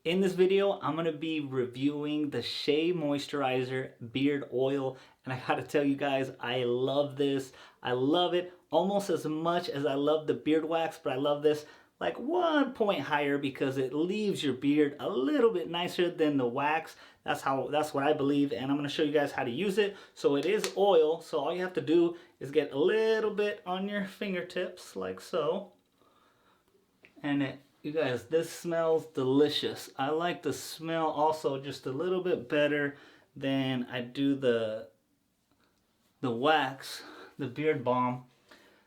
In this video, I'm going to be reviewing the Shea Moisturizer Beard Oil. And I gotta tell you guys, I love this. I love it almost as much as I love the beard wax, but I love this like 1 point higher because it leaves your beard a little bit nicer than the wax. That's what I believe, and I'm going to show you guys how to use it. So it is oil, so all you have to do is get a little bit on your fingertips like so. And you guys, this smells delicious. I like the smell also just a little bit better than I do the wax, the beard balm.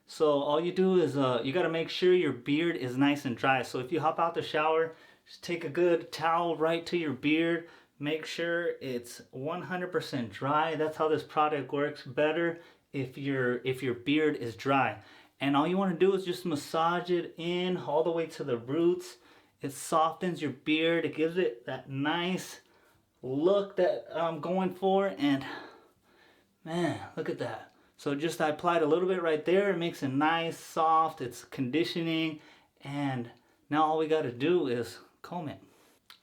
So all you do is you got to make sure your beard is nice and dry. So if you hop out the shower, just take a good towel right to your beard. Make sure it's 100% dry. That's how this product works better if your beard is dry. And all you want to do is just massage it in all the way to the roots. It softens your beard. It gives it that nice look that I'm going for. And man, look at that. So just I applied a little bit right there. It makes it nice, soft. It's conditioning. And now all we got to do is comb it.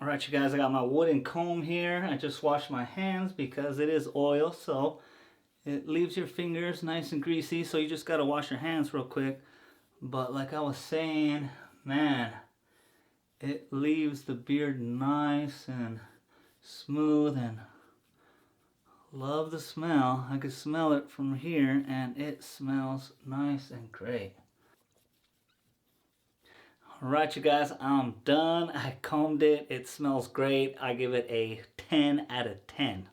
All right, you guys, I got my wooden comb here. I just washed my hands because it is oil. So it leaves your fingers nice and greasy. So you just got to wash your hands real quick. But like I was saying, man, it leaves the beard nice and smooth, and love the smell. I can smell it from here and it smells nice and great. Alright, you guys, I'm done. I combed it. It smells great. I give it a 10 out of 10.